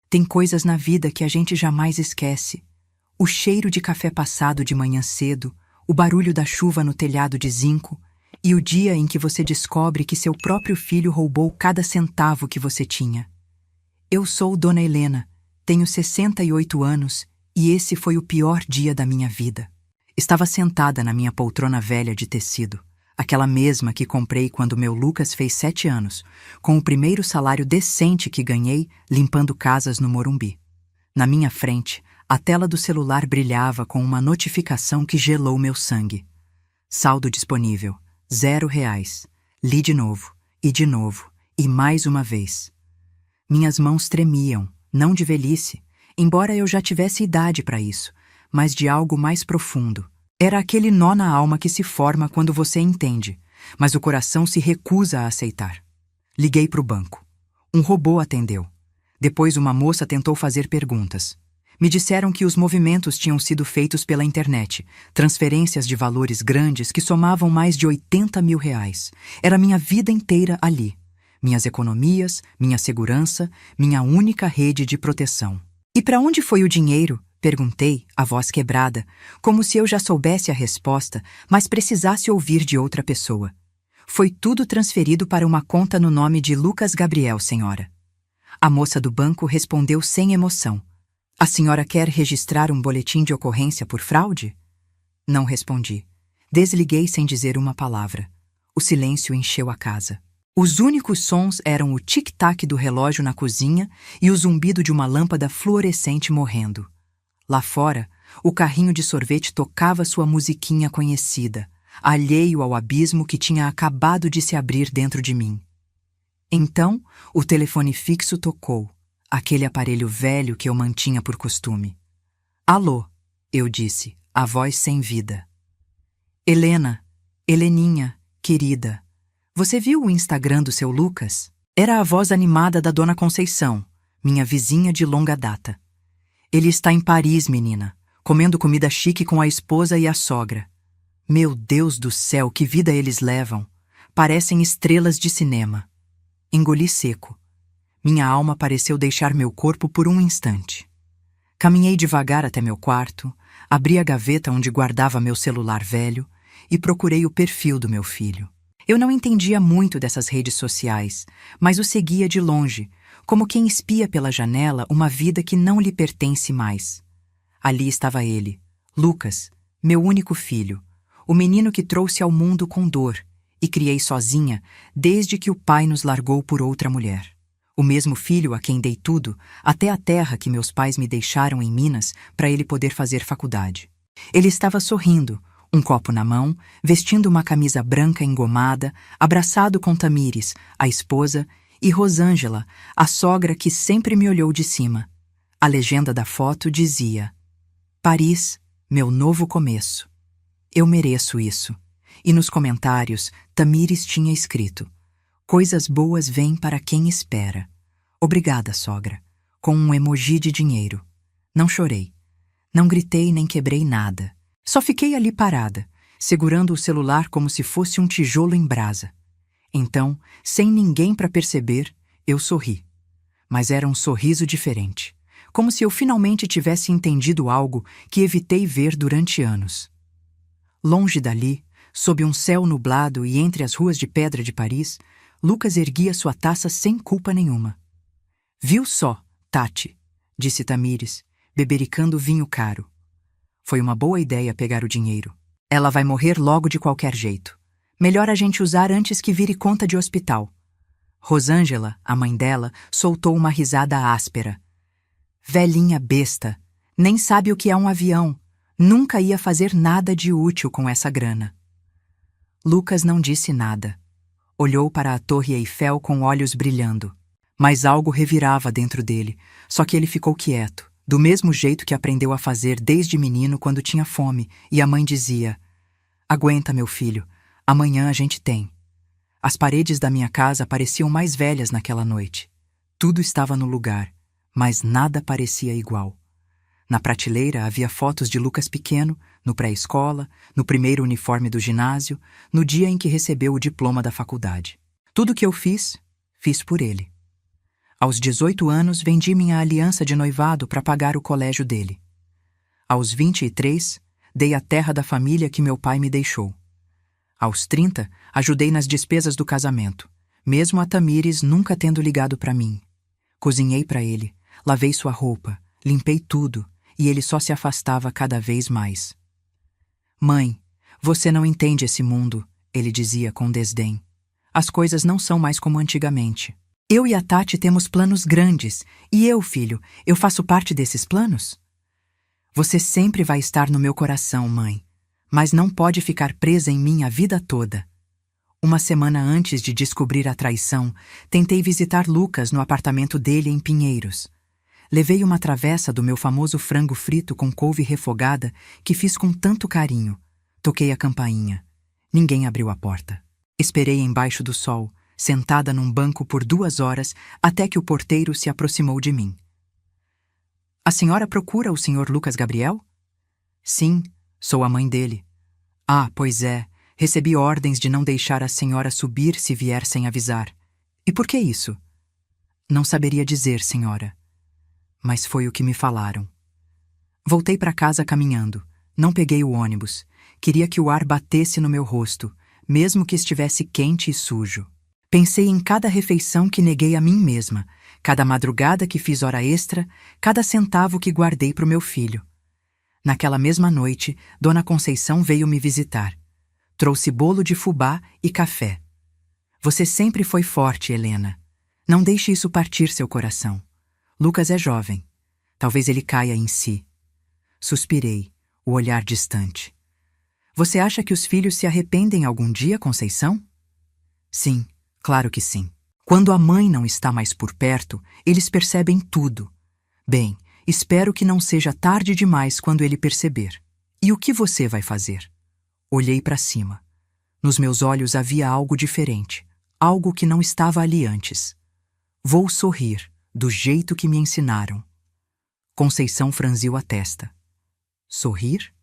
Tem coisas na vida que a gente jamais esquece. O cheiro de café passado de manhã cedo, o barulho da chuva no telhado de zinco e o dia em que você descobre que seu próprio filho roubou cada centavo que você tinha. Eu sou Dona Helena, tenho 68 anos e esse foi o pior dia da minha vida. Estava sentada na minha poltrona velha de tecido, aquela mesma que comprei quando meu Lucas fez 7 anos, com o primeiro salário decente que ganhei limpando casas no Morumbi. Na minha frente, a tela do celular brilhava com uma notificação que gelou meu sangue. Saldo disponível, R$0. Li de novo, e mais uma vez. Minhas mãos tremiam, não de velhice, embora eu já tivesse idade para isso, mas de algo mais profundo. Era aquele nó na alma que se forma quando você entende, mas o coração se recusa a aceitar. Liguei para o banco. Um robô atendeu. Depois uma moça tentou fazer perguntas. Me disseram que os movimentos tinham sido feitos pela internet, transferências de valores grandes que somavam mais de R$80 mil. Era minha vida inteira ali. Minhas economias, minha segurança, minha única rede de proteção. E para onde foi o dinheiro? Perguntei, a voz quebrada, como se eu já soubesse a resposta, mas precisasse ouvir de outra pessoa. Foi tudo transferido para uma conta no nome de Lucas Gabriel, senhora. A moça do banco respondeu sem emoção. A senhora quer registrar um boletim de ocorrência por fraude? Não respondi. Desliguei sem dizer uma palavra. O silêncio encheu a casa. Os únicos sons eram o tic-tac do relógio na cozinha e o zumbido de uma lâmpada fluorescente morrendo. Lá fora, o carrinho de sorvete tocava sua musiquinha conhecida, alheio ao abismo que tinha acabado de se abrir dentro de mim. Então, o telefone fixo tocou, aquele aparelho velho que eu mantinha por costume. Alô, eu disse, a voz sem vida. Helena, Heleninha, querida, você viu o Instagram do seu Lucas? Era a voz animada da Dona Conceição, minha vizinha de longa data. Ele está em Paris, menina, comendo comida chique com a esposa e a sogra. Meu Deus do céu, que vida eles levam! Parecem estrelas de cinema. Engoli seco. Minha alma pareceu deixar meu corpo por um instante. Caminhei devagar até meu quarto, abri a gaveta onde guardava meu celular velho e procurei o perfil do meu filho. Eu não entendia muito dessas redes sociais, mas o seguia de longe, como quem espia pela janela uma vida que não lhe pertence mais. Ali estava ele, Lucas, meu único filho, o menino que trouxe ao mundo com dor e criei sozinha desde que o pai nos largou por outra mulher. O mesmo filho a quem dei tudo, até a terra que meus pais me deixaram em Minas para ele poder fazer faculdade. Ele estava sorrindo, um copo na mão, vestindo uma camisa branca engomada, abraçado com Tamires, a esposa, e Rosângela, a sogra que sempre me olhou de cima. A legenda da foto dizia: Paris, meu novo começo. Eu mereço isso. E nos comentários, Tamires tinha escrito: coisas boas vêm para quem espera. Obrigada, sogra. Com um emoji de dinheiro. Não chorei. Não gritei nem quebrei nada. Só fiquei ali parada, segurando o celular como se fosse um tijolo em brasa. Então, sem ninguém para perceber, eu sorri. Mas era um sorriso diferente, como se eu finalmente tivesse entendido algo que evitei ver durante anos. Longe dali, sob um céu nublado e entre as ruas de pedra de Paris, Lucas erguia sua taça sem culpa nenhuma. Viu só, Tati, disse Tamires, bebericando vinho caro. Foi uma boa ideia pegar o dinheiro. Ela vai morrer logo de qualquer jeito. Melhor a gente usar antes que vire conta de hospital. Rosângela, a mãe dela, soltou uma risada áspera. Velhinha besta, nem sabe o que é um avião. Nunca ia fazer nada de útil com essa grana. Lucas não disse nada. Olhou para a Torre Eiffel com olhos brilhando. Mas algo revirava dentro dele, só que ele ficou quieto, do mesmo jeito que aprendeu a fazer desde menino quando tinha fome, e a mãe dizia: aguenta, meu filho, amanhã a gente tem. As paredes da minha casa pareciam mais velhas naquela noite. Tudo estava no lugar, mas nada parecia igual. Na prateleira havia fotos de Lucas pequeno, no pré-escola, no primeiro uniforme do ginásio, no dia em que recebeu o diploma da faculdade. Tudo que eu fiz, fiz por ele. Aos 18 anos, vendi minha aliança de noivado para pagar o colégio dele. Aos 23, dei a terra da família que meu pai me deixou. Aos 30, ajudei nas despesas do casamento, mesmo a Tamires nunca tendo ligado para mim. Cozinhei para ele, lavei sua roupa, limpei tudo, e ele só se afastava cada vez mais. Mãe, você não entende esse mundo, ele dizia com desdém. As coisas não são mais como antigamente. Eu e a Tati temos planos grandes, e eu, filho, eu faço parte desses planos? Você sempre vai estar no meu coração, mãe, mas não pode ficar presa em mim a vida toda. Uma semana antes de descobrir a traição, tentei visitar Lucas no apartamento dele em Pinheiros. Levei uma travessa do meu famoso frango frito com couve refogada que fiz com tanto carinho. Toquei a campainha. Ninguém abriu a porta. Esperei embaixo do sol, sentada num banco por 2 horas, até que o porteiro se aproximou de mim. A senhora procura o senhor Lucas Gabriel? Sim, sou a mãe dele. Ah, pois é, recebi ordens de não deixar a senhora subir se vier sem avisar. E por que isso? Não saberia dizer, senhora. Mas foi o que me falaram. Voltei para casa caminhando. Não peguei o ônibus. Queria que o ar batesse no meu rosto, mesmo que estivesse quente e sujo. Pensei em cada refeição que neguei a mim mesma, cada madrugada que fiz hora extra, cada centavo que guardei para o meu filho. Naquela mesma noite, Dona Conceição veio me visitar. Trouxe bolo de fubá e café. Você sempre foi forte, Helena. Não deixe isso partir seu coração. Lucas é jovem. Talvez ele caia em si. Suspirei, o olhar distante. Você acha que os filhos se arrependem algum dia, Conceição? Sim, claro que sim. Quando a mãe não está mais por perto, eles percebem tudo. Bem, espero que não seja tarde demais quando ele perceber. E o que você vai fazer? Olhei para cima. Nos meus olhos havia algo diferente, algo que não estava ali antes. Vou sorrir, do jeito que me ensinaram. Conceição franziu a testa. Sorrir?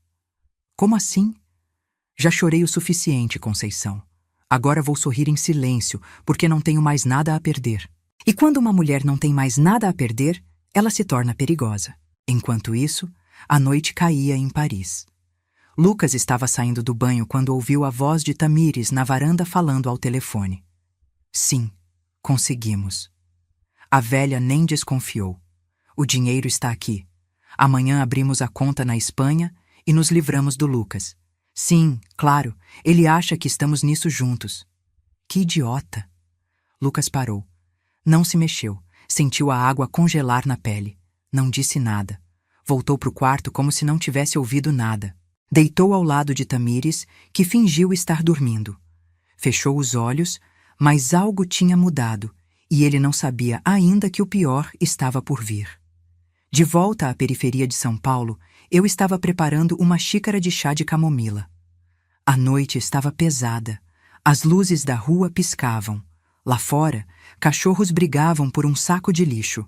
Como assim? Já chorei o suficiente, Conceição. Agora vou sorrir em silêncio, porque não tenho mais nada a perder. E quando uma mulher não tem mais nada a perder, ela se torna perigosa. Enquanto isso, a noite caía em Paris. Lucas estava saindo do banho quando ouviu a voz de Tamires na varanda falando ao telefone. Sim, conseguimos. A velha nem desconfiou. O dinheiro está aqui. Amanhã abrimos a conta na Espanha e nos livramos do Lucas. Sim, claro, ele acha que estamos nisso juntos. Que idiota! Lucas parou. Não se mexeu. Sentiu a água congelar na pele. Não disse nada. Voltou para o quarto como se não tivesse ouvido nada. Deitou ao lado de Tamires, que fingiu estar dormindo. Fechou os olhos, mas algo tinha mudado, e ele não sabia ainda que o pior estava por vir. De volta à periferia de São Paulo, eu estava preparando uma xícara de chá de camomila. A noite estava pesada. As luzes da rua piscavam. Lá fora, cachorros brigavam por um saco de lixo.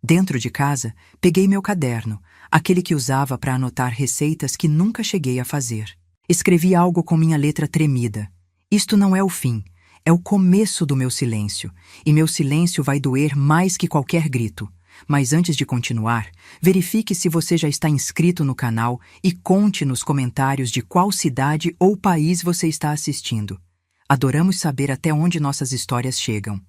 Dentro de casa, peguei meu caderno, aquele que usava para anotar receitas que nunca cheguei a fazer. Escrevi algo com minha letra tremida. Isto não é o fim, é o começo do meu silêncio, e meu silêncio vai doer mais que qualquer grito. Mas antes de continuar, verifique se você já está inscrito no canal e conte nos comentários de qual cidade ou país você está assistindo. Adoramos saber até onde nossas histórias chegam.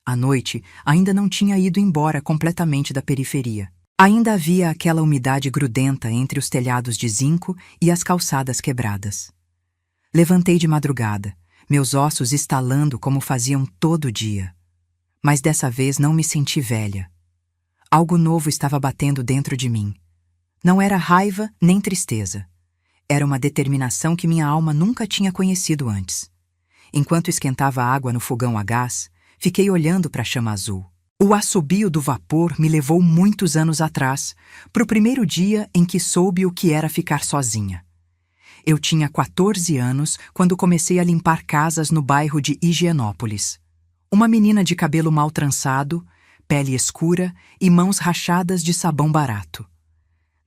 A noite ainda não tinha ido embora completamente da periferia. Ainda havia aquela umidade grudenta entre os telhados de zinco e as calçadas quebradas. Levantei de madrugada, meus ossos estalando como faziam todo dia. Mas dessa vez não me senti velha. Algo novo estava batendo dentro de mim. Não era raiva nem tristeza. Era uma determinação que minha alma nunca tinha conhecido antes. Enquanto esquentava a água no fogão a gás, fiquei olhando para a chama azul. O assobio do vapor me levou muitos anos atrás, para o primeiro dia em que soube o que era ficar sozinha. Eu tinha 14 anos quando comecei a limpar casas no bairro de Higienópolis. Uma menina de cabelo mal trançado, pele escura e mãos rachadas de sabão barato.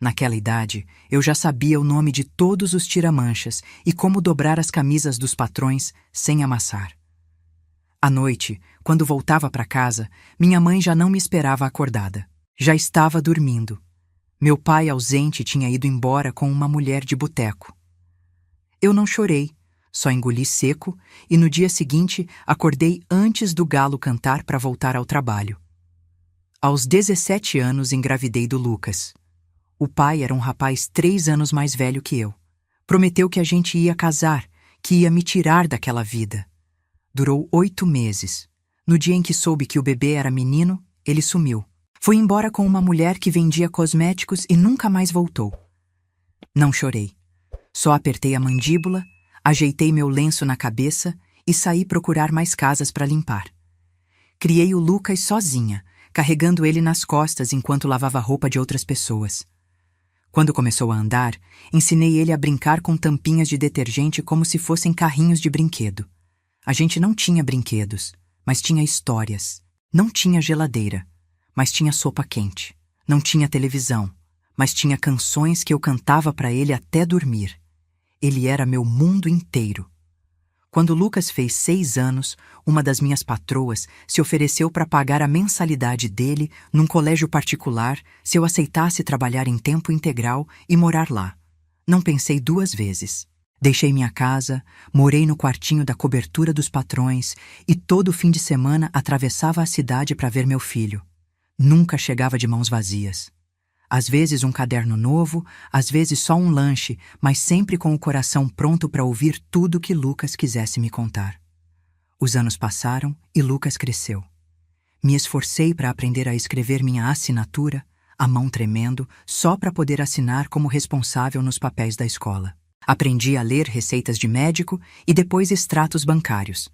Naquela idade, eu já sabia o nome de todos os tiramanchas e como dobrar as camisas dos patrões sem amassar. À noite, quando voltava para casa, minha mãe já não me esperava acordada. Já estava dormindo. Meu pai, ausente, tinha ido embora com uma mulher de boteco. Eu não chorei, só engoli seco e no dia seguinte acordei antes do galo cantar para voltar ao trabalho. Aos 17 anos engravidei do Lucas. O pai era um rapaz 3 anos mais velho que eu. Prometeu que a gente ia casar, que ia me tirar daquela vida. Durou 8 meses. No dia em que soube que o bebê era menino, ele sumiu. Foi embora com uma mulher que vendia cosméticos e nunca mais voltou. Não chorei. Só apertei a mandíbula, ajeitei meu lenço na cabeça e saí procurar mais casas para limpar. Criei o Lucas sozinha, carregando ele nas costas enquanto lavava roupa de outras pessoas. Quando começou a andar, ensinei ele a brincar com tampinhas de detergente como se fossem carrinhos de brinquedo. A gente não tinha brinquedos, mas tinha histórias. Não tinha geladeira, mas tinha sopa quente. Não tinha televisão, mas tinha canções que eu cantava para ele até dormir. Ele era meu mundo inteiro. Quando Lucas fez 6 anos, uma das minhas patroas se ofereceu para pagar a mensalidade dele num colégio particular se eu aceitasse trabalhar em tempo integral e morar lá. Não pensei 2 vezes. Deixei minha casa, morei no quartinho da cobertura dos patrões e todo fim de semana atravessava a cidade para ver meu filho. Nunca chegava de mãos vazias. Às vezes um caderno novo, às vezes só um lanche, mas sempre com o coração pronto para ouvir tudo que Lucas quisesse me contar. Os anos passaram e Lucas cresceu. Me esforcei para aprender a escrever minha assinatura, a mão tremendo, só para poder assinar como responsável nos papéis da escola. Aprendi a ler receitas de médico e depois extratos bancários.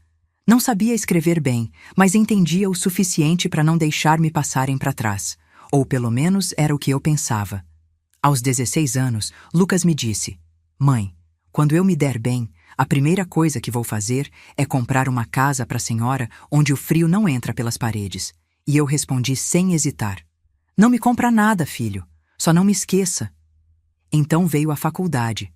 Não sabia escrever bem, mas entendia o suficiente para não deixar me passarem para trás. Ou pelo menos era o que eu pensava. Aos 16 anos, Lucas me disse: "Mãe, quando eu me der bem, a primeira coisa que vou fazer é comprar uma casa para a senhora onde o frio não entra pelas paredes." E eu respondi sem hesitar: "Não me compra nada, filho. Só não me esqueça." Então veio a faculdade.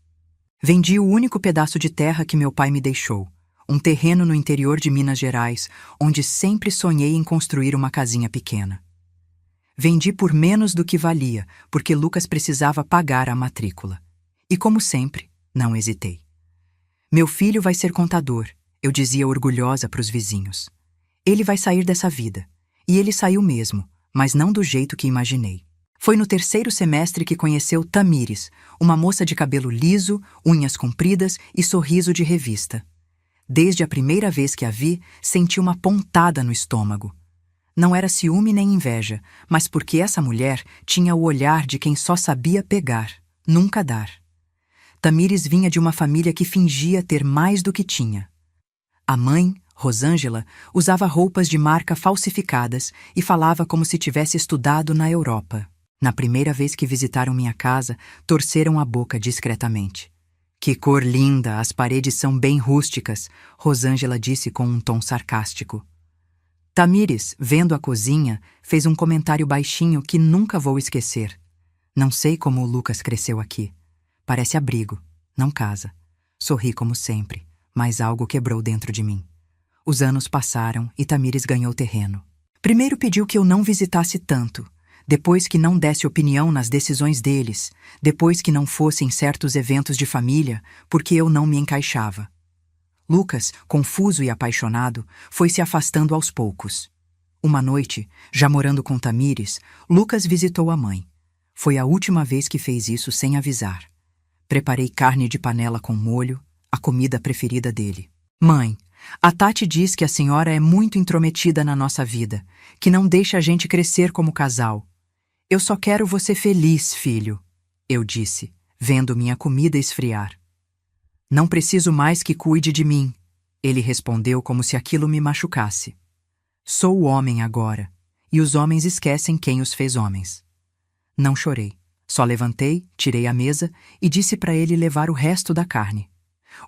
Vendi o único pedaço de terra que meu pai me deixou, um terreno no interior de Minas Gerais, onde sempre sonhei em construir uma casinha pequena. Vendi por menos do que valia, porque Lucas precisava pagar a matrícula. E como sempre, não hesitei. "Meu filho vai ser contador", eu dizia orgulhosa para os vizinhos. "Ele vai sair dessa vida." E ele saiu mesmo, mas não do jeito que imaginei. Foi no 3º semestre que conheceu Tamires, uma moça de cabelo liso, unhas compridas e sorriso de revista. Desde a primeira vez que a vi, senti uma pontada no estômago. Não era ciúme nem inveja, mas porque essa mulher tinha o olhar de quem só sabia pegar, nunca dar. Tamires vinha de uma família que fingia ter mais do que tinha. A mãe, Rosângela, usava roupas de marca falsificadas e falava como se tivesse estudado na Europa. Na primeira vez que visitaram minha casa, torceram a boca discretamente. "Que cor linda, as paredes são bem rústicas", Rosângela disse com um tom sarcástico. Tamires, vendo a cozinha, fez um comentário baixinho que nunca vou esquecer. "Não sei como o Lucas cresceu aqui. Parece abrigo, não casa." Sorri como sempre, mas algo quebrou dentro de mim. Os anos passaram e Tamires ganhou terreno. Primeiro pediu que eu não visitasse tanto, depois que não desse opinião nas decisões deles, depois que não fosse em certos eventos de família, porque eu não me encaixava. Lucas, confuso e apaixonado, foi se afastando aos poucos. Uma noite, já morando com Tamires, Lucas visitou a mãe. Foi a última vez que fez isso sem avisar. Preparei carne de panela com molho, a comida preferida dele. "Mãe, a Tati diz que a senhora é muito intrometida na nossa vida, que não deixa a gente crescer como casal." "Eu só quero você feliz, filho", eu disse, vendo minha comida esfriar. "Não preciso mais que cuide de mim", ele respondeu como se aquilo me machucasse. "Sou homem agora, e os homens esquecem quem os fez homens." Não chorei, só levantei, tirei a mesa e disse para ele levar o resto da carne.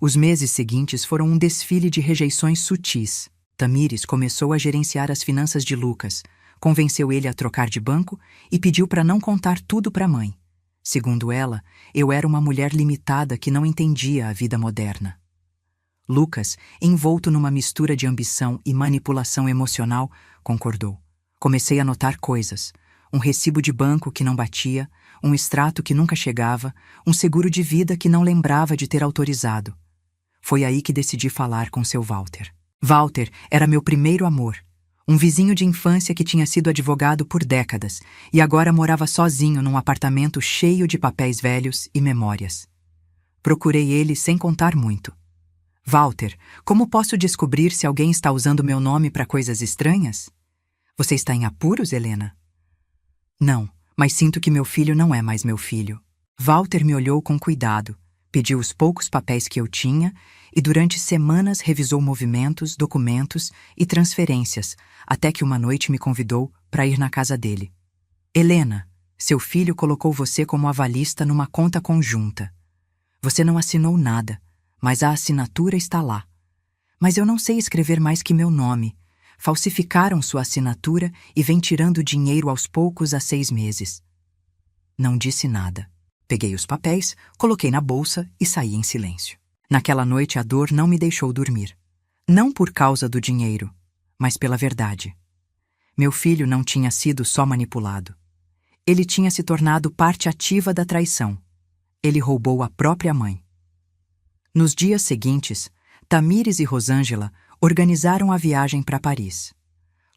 Os meses seguintes foram um desfile de rejeições sutis. Tamires começou a gerenciar as finanças de Lucas, convenceu ele a trocar de banco e pediu para não contar tudo para a mãe. Segundo ela, eu era uma mulher limitada que não entendia a vida moderna. Lucas, envolto numa mistura de ambição e manipulação emocional, concordou. Comecei a notar coisas. Um recibo de banco que não batia, um extrato que nunca chegava, um seguro de vida que não lembrava de ter autorizado. Foi aí que decidi falar com seu Walter. Walter era meu primeiro amor. Um vizinho de infância que tinha sido advogado por décadas e agora morava sozinho num apartamento cheio de papéis velhos e memórias. Procurei ele sem contar muito. Walter, como posso descobrir se alguém está usando meu nome para coisas estranhas? Você está em apuros, Helena? Não, mas sinto que meu filho não é mais meu filho. Walter me olhou com cuidado, pediu os poucos papéis que eu tinha e durante semanas revisou movimentos, documentos e transferências, até que uma noite me convidou para ir na casa dele. Helena, seu filho colocou você como avalista numa conta conjunta. Você não assinou nada, mas a assinatura está lá. Mas eu não sei escrever mais que meu nome. Falsificaram sua assinatura e vem tirando dinheiro aos poucos há 6 meses. Não disse nada. Peguei os papéis, coloquei na bolsa e saí em silêncio. Naquela noite a dor não me deixou dormir. Não por causa do dinheiro, mas pela verdade. Meu filho não tinha sido só manipulado. Ele tinha se tornado parte ativa da traição. Ele roubou a própria mãe. Nos dias seguintes, Tamires e Rosângela organizaram a viagem para Paris.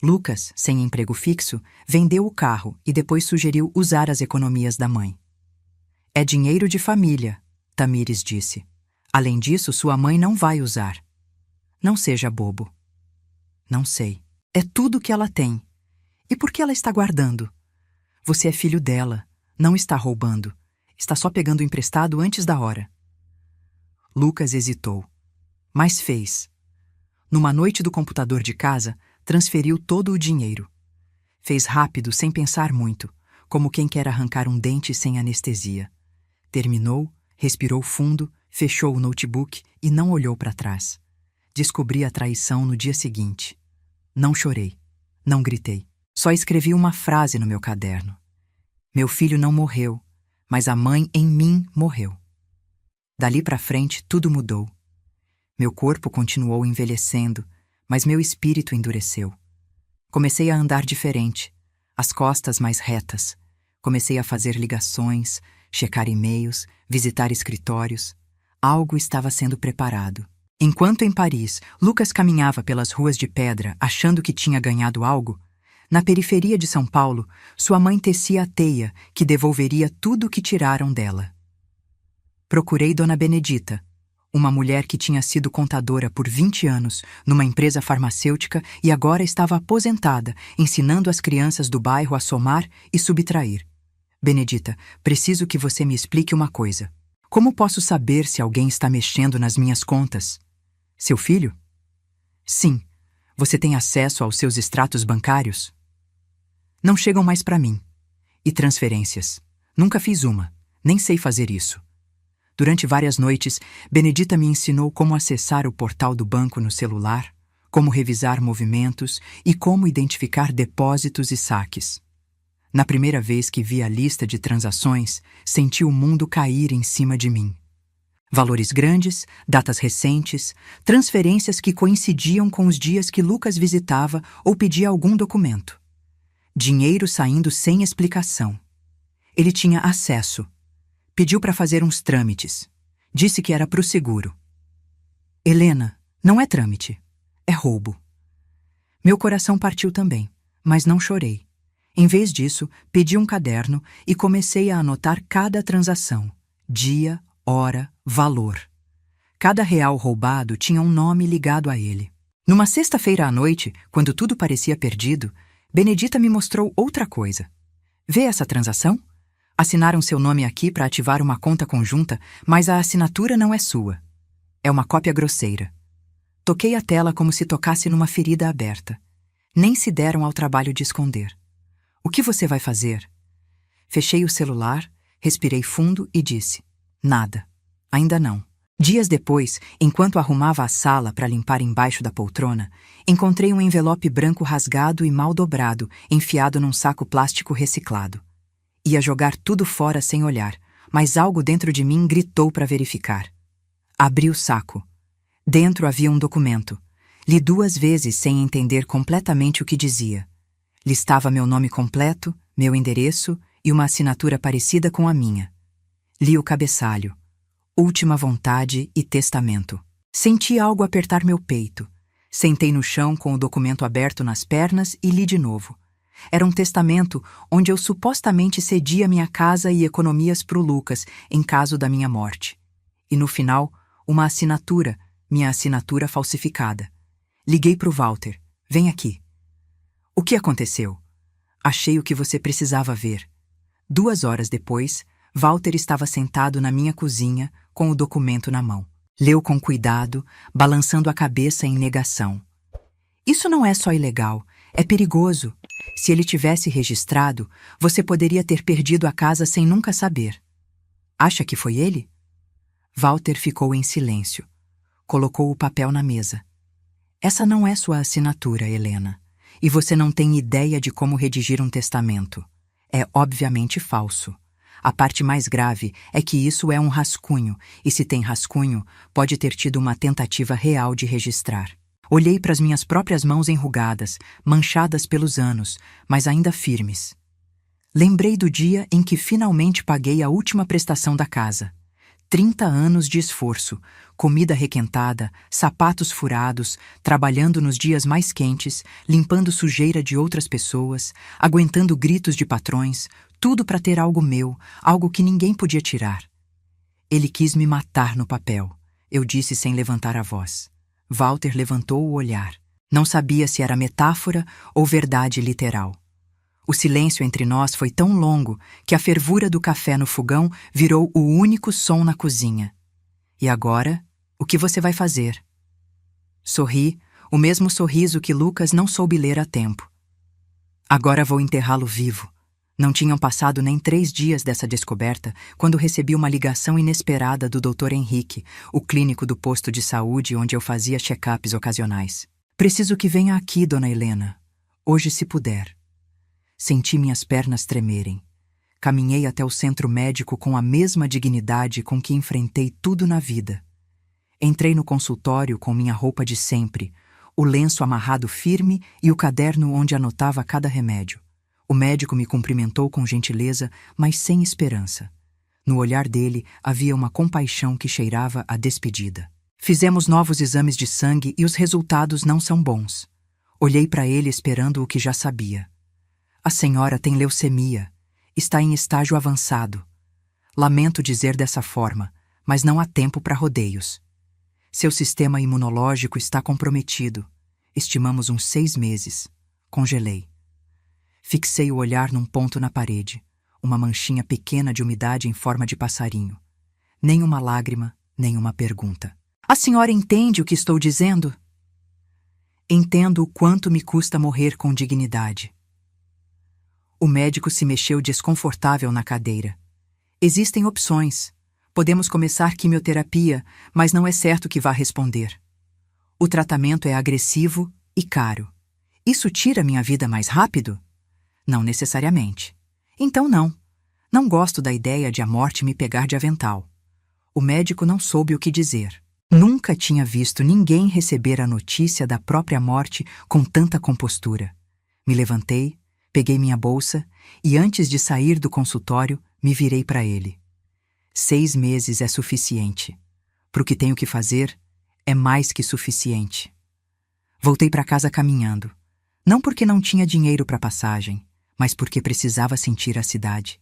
Lucas, sem emprego fixo, vendeu o carro e depois sugeriu usar as economias da mãe. É dinheiro de família, Tamires disse. Além disso, sua mãe não vai usar. Não seja bobo. Não sei. É tudo que ela tem. E por que ela está guardando? Você é filho dela. Não está roubando. Está só pegando emprestado antes da hora. Lucas hesitou. Mas fez. Numa noite do computador de casa, transferiu todo o dinheiro. Fez rápido, sem pensar muito, como quem quer arrancar um dente sem anestesia. Terminou, respirou fundo, fechou o notebook e não olhou para trás. Descobri a traição no dia seguinte. Não chorei, não gritei. Só escrevi uma frase no meu caderno. Meu filho não morreu, mas a mãe em mim morreu. Dali para frente, tudo mudou. Meu corpo continuou envelhecendo, mas meu espírito endureceu. Comecei a andar diferente, as costas mais retas. Comecei a fazer ligações, checar e-mails, visitar escritórios. Algo estava sendo preparado. Enquanto em Paris, Lucas caminhava pelas ruas de pedra achando que tinha ganhado algo, na periferia de São Paulo, sua mãe tecia a teia que devolveria tudo o que tiraram dela. Procurei Dona Benedita, uma mulher que tinha sido contadora por 20 anos numa empresa farmacêutica e agora estava aposentada, ensinando as crianças do bairro a somar e subtrair. Benedita, preciso que você me explique uma coisa. Como posso saber se alguém está mexendo nas minhas contas? Seu filho? Sim. Você tem acesso aos seus extratos bancários? Não chegam mais para mim. E transferências? Nunca fiz uma. Nem sei fazer isso. Durante várias noites, Benedita me ensinou como acessar o portal do banco no celular, como revisar movimentos e como identificar depósitos e saques. Na primeira vez que vi a lista de transações, senti o mundo cair em cima de mim. Valores grandes, datas recentes, transferências que coincidiam com os dias que Lucas visitava ou pedia algum documento. Dinheiro saindo sem explicação. Ele tinha acesso. Pediu para fazer uns trâmites. Disse que era pro seguro. Helena, não é trâmite. É roubo. Meu coração partiu também, mas não chorei. Em vez disso, pedi um caderno e comecei a anotar cada transação. Dia, hora, valor. Cada real roubado tinha um nome ligado a ele. Numa sexta-feira à noite, quando tudo parecia perdido, Benedita me mostrou outra coisa. Vê essa transação? Assinaram seu nome aqui para ativar uma conta conjunta, mas a assinatura não é sua. É uma cópia grosseira. Toquei a tela como se tocasse numa ferida aberta. Nem se deram ao trabalho de esconder. O que você vai fazer? Fechei o celular, respirei fundo e disse: nada. Ainda não. Dias depois, enquanto arrumava a sala para limpar embaixo da poltrona, encontrei um envelope branco rasgado e mal dobrado, enfiado num saco plástico reciclado. Ia jogar tudo fora sem olhar, mas algo dentro de mim gritou para verificar. Abri o saco. Dentro havia um documento. Li 2 vezes sem entender completamente o que dizia. Listava meu nome completo, meu endereço e uma assinatura parecida com a minha. Li o cabeçalho. Última vontade e testamento. Senti algo apertar meu peito. Sentei no chão com o documento aberto nas pernas e li de novo. Era um testamento onde eu supostamente cedia minha casa e economias pro Lucas em caso da minha morte. E no final, uma assinatura, minha assinatura falsificada. Liguei pro Walter. Vem aqui. O que aconteceu? Achei o que você precisava ver. 2 horas depois, Walter estava sentado na minha cozinha com o documento na mão. Leu com cuidado, balançando a cabeça em negação. Isso não é só ilegal, é perigoso. Se ele tivesse registrado, você poderia ter perdido a casa sem nunca saber. Acha que foi ele? Walter ficou em silêncio. Colocou o papel na mesa. Essa não é sua assinatura, Helena. E você não tem ideia de como redigir um testamento. É obviamente falso. A parte mais grave é que isso é um rascunho, e se tem rascunho, pode ter tido uma tentativa real de registrar. Olhei para as minhas próprias mãos enrugadas, manchadas pelos anos, mas ainda firmes. Lembrei do dia em que finalmente paguei a última prestação da casa. 30 anos de esforço, comida requentada, sapatos furados, trabalhando nos dias mais quentes, limpando sujeira de outras pessoas, aguentando gritos de patrões, tudo para ter algo meu, algo que ninguém podia tirar. Ele quis me matar no papel, eu disse sem levantar a voz. Walter levantou o olhar. Não sabia se era metáfora ou verdade literal. O silêncio entre nós foi tão longo que a fervura do café no fogão virou o único som na cozinha. E agora, o que você vai fazer? Sorri, o mesmo sorriso que Lucas não soube ler a tempo. Agora vou enterrá-lo vivo. Não tinham passado nem 3 dias dessa descoberta quando recebi uma ligação inesperada do Dr. Henrique, o clínico do posto de saúde onde eu fazia check-ups ocasionais. Preciso que venha aqui, dona Helena. Hoje, se puder. Senti minhas pernas tremerem. Caminhei até o centro médico com a mesma dignidade com que enfrentei tudo na vida. Entrei no consultório com minha roupa de sempre, o lenço amarrado firme e o caderno onde anotava cada remédio. O médico me cumprimentou com gentileza, mas sem esperança. No olhar dele havia uma compaixão que cheirava a despedida. Fizemos novos exames de sangue e os resultados não são bons. Olhei para ele esperando o que já sabia. A senhora tem leucemia. Está em estágio avançado. Lamento dizer dessa forma, mas não há tempo para rodeios. Seu sistema imunológico está comprometido. Estimamos uns 6 meses. Congelei. Fixei o olhar num ponto na parede, uma manchinha pequena de umidade em forma de passarinho. Nem uma lágrima, nem uma pergunta. A senhora entende o que estou dizendo? Entendo o quanto me custa morrer com dignidade. O médico se mexeu desconfortável na cadeira. Existem opções. Podemos começar quimioterapia, mas não é certo que vá responder. O tratamento é agressivo e caro. Isso tira minha vida mais rápido? Não necessariamente. Então não. Não gosto da ideia de a morte me pegar de avental. O médico não soube o que dizer. Nunca tinha visto ninguém receber a notícia da própria morte com tanta compostura. Me levantei, peguei minha bolsa e antes de sair do consultório, me virei para ele. 6 meses é suficiente. Para o que tenho que fazer, é mais que suficiente. Voltei para casa caminhando. Não porque não tinha dinheiro para passagem, mas porque precisava sentir a cidade.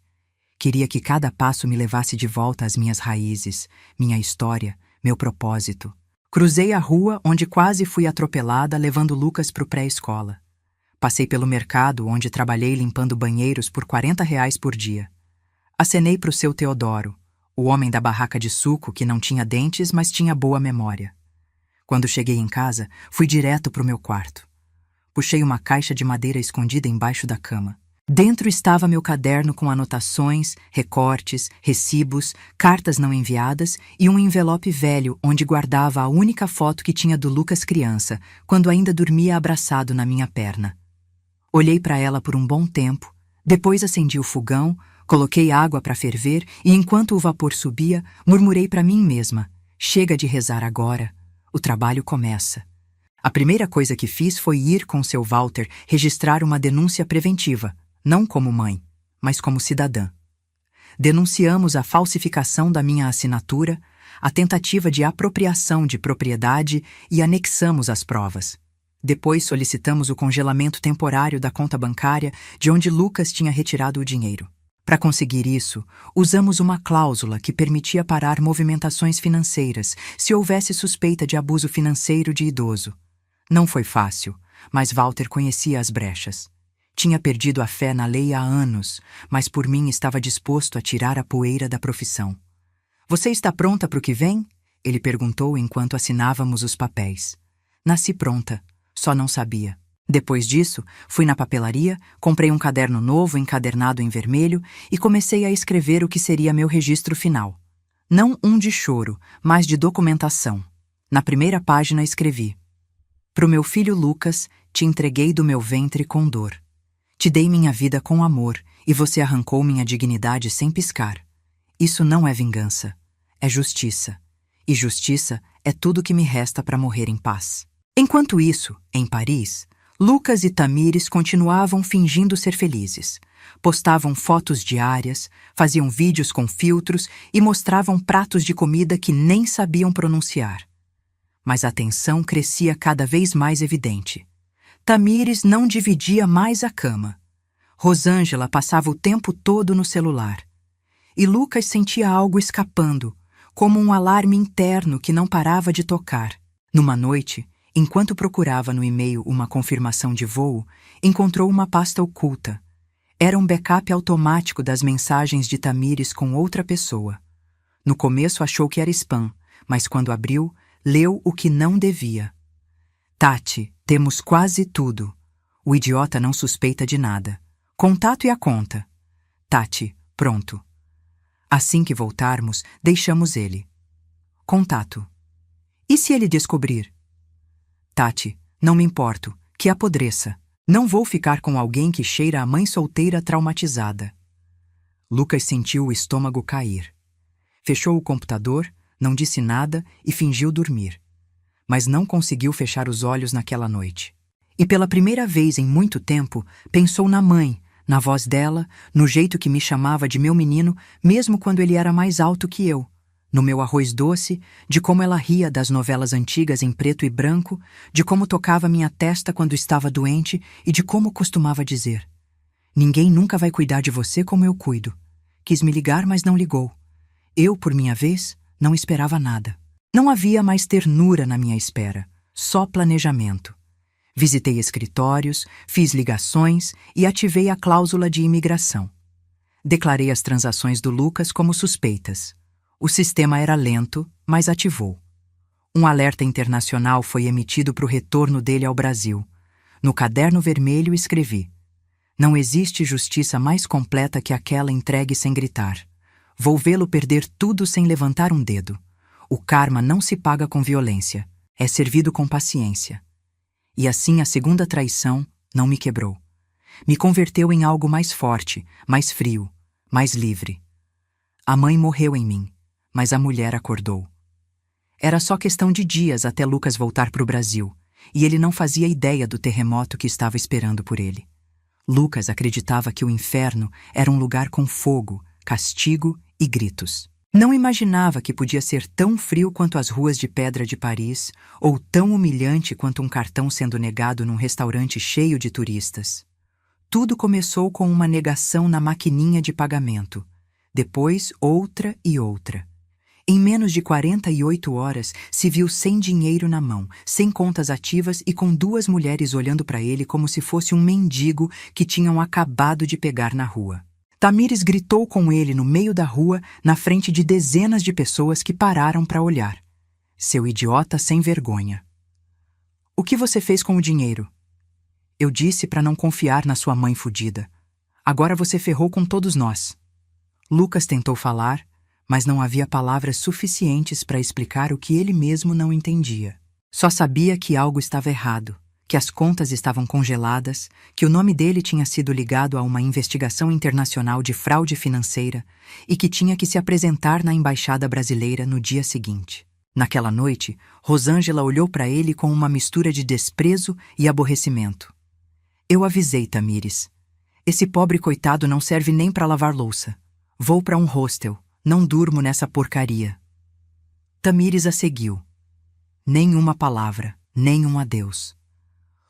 Queria que cada passo me levasse de volta às minhas raízes, minha história, meu propósito. Cruzei a rua onde quase fui atropelada levando Lucas para o pré-escola. Passei pelo mercado onde trabalhei limpando banheiros por R$ 40 por dia. Acenei para o seu Teodoro, o homem da barraca de suco que não tinha dentes, mas tinha boa memória. Quando cheguei em casa, fui direto para o meu quarto. Puxei uma caixa de madeira escondida embaixo da cama. Dentro estava meu caderno com anotações, recortes, recibos, cartas não enviadas e um envelope velho onde guardava a única foto que tinha do Lucas criança, quando ainda dormia abraçado na minha perna. Olhei para ela por um bom tempo, depois acendi o fogão, coloquei água para ferver e enquanto o vapor subia, murmurei para mim mesma: chega de rezar agora. O trabalho começa. A primeira coisa que fiz foi ir com seu Walter registrar uma denúncia preventiva, não como mãe, mas como cidadã. Denunciamos a falsificação da minha assinatura, a tentativa de apropriação de propriedade e anexamos as provas. Depois solicitamos o congelamento temporário da conta bancária de onde Lucas tinha retirado o dinheiro. Para conseguir isso, usamos uma cláusula que permitia parar movimentações financeiras se houvesse suspeita de abuso financeiro de idoso. Não foi fácil, mas Walter conhecia as brechas. Tinha perdido a fé na lei há anos, mas por mim estava disposto a tirar a poeira da profissão. "Você está pronta para o que vem?" Ele perguntou enquanto assinávamos os papéis. Nasci pronta, só não sabia. Depois disso, fui na papelaria, comprei um caderno novo encadernado em vermelho e comecei a escrever o que seria meu registro final. Não um de choro, mas de documentação. Na primeira página escrevi: "Pro meu filho Lucas, te entreguei do meu ventre com dor. Te dei minha vida com amor e você arrancou minha dignidade sem piscar. Isso não é vingança, é justiça. E justiça é tudo que me resta para morrer em paz." Enquanto isso, em Paris, Lucas e Tamires continuavam fingindo ser felizes. Postavam fotos diárias, faziam vídeos com filtros e mostravam pratos de comida que nem sabiam pronunciar. Mas a tensão crescia cada vez mais evidente. Tamires não dividia mais a cama. Rosângela passava o tempo todo no celular. E Lucas sentia algo escapando, como um alarme interno que não parava de tocar. Numa noite, enquanto procurava no e-mail uma confirmação de voo, encontrou uma pasta oculta. Era um backup automático das mensagens de Tamires com outra pessoa. No começo achou que era spam, mas quando abriu, leu o que não devia. "Tati, temos quase tudo. O idiota não suspeita de nada. Contato e a conta. Tati, pronto. Assim que voltarmos, deixamos ele. Contato. E se ele descobrir? Tati, não me importo, que apodreça. Não vou ficar com alguém que cheira a mãe solteira traumatizada." Lucas sentiu o estômago cair. Fechou o computador, não disse nada e fingiu dormir. Mas não conseguiu fechar os olhos naquela noite. E pela primeira vez em muito tempo, pensou na mãe, na voz dela, no jeito que me chamava de meu menino, mesmo quando ele era mais alto que eu. No meu arroz doce, de como ela ria das novelas antigas em preto e branco, de como tocava minha testa quando estava doente e de como costumava dizer: "Ninguém nunca vai cuidar de você como eu cuido." Quis me ligar, mas não ligou. Eu, por minha vez, não esperava nada. Não havia mais ternura na minha espera, só planejamento. Visitei escritórios, fiz ligações e ativei a cláusula de imigração. Declarei as transações do Lucas como suspeitas. O sistema era lento, mas ativou. Um alerta internacional foi emitido para o retorno dele ao Brasil. No caderno vermelho escrevi: "Não existe justiça mais completa que aquela entregue sem gritar. Vou vê-lo perder tudo sem levantar um dedo. O karma não se paga com violência, é servido com paciência." E assim a segunda traição não me quebrou. Me converteu em algo mais forte, mais frio, mais livre. A mãe morreu em mim, mas a mulher acordou. Era só questão de dias até Lucas voltar para o Brasil, e ele não fazia ideia do terremoto que estava esperando por ele. Lucas acreditava que o inferno era um lugar com fogo, castigo e gritos. Não imaginava que podia ser tão frio quanto as ruas de pedra de Paris, ou tão humilhante quanto um cartão sendo negado num restaurante cheio de turistas. Tudo começou com uma negação na maquininha de pagamento, depois outra e outra. Em menos de 48 horas, se viu sem dinheiro na mão, sem contas ativas e com duas mulheres olhando para ele como se fosse um mendigo que tinham acabado de pegar na rua. Tamires gritou com ele no meio da rua, na frente de dezenas de pessoas que pararam para olhar. "Seu idiota sem vergonha. O que você fez com o dinheiro?" "Eu disse para não confiar na sua mãe fudida. Agora você ferrou com todos nós." Lucas tentou falar, mas não havia palavras suficientes para explicar o que ele mesmo não entendia. Só sabia que algo estava errado, que as contas estavam congeladas, que o nome dele tinha sido ligado a uma investigação internacional de fraude financeira e que tinha que se apresentar na embaixada brasileira no dia seguinte. Naquela noite, Rosângela olhou para ele com uma mistura de desprezo e aborrecimento. Eu avisei Tamires. Esse pobre coitado não serve nem para lavar louça. Vou para um hostel, não durmo nessa porcaria. Tamires a seguiu. Nenhuma palavra, nem um adeus.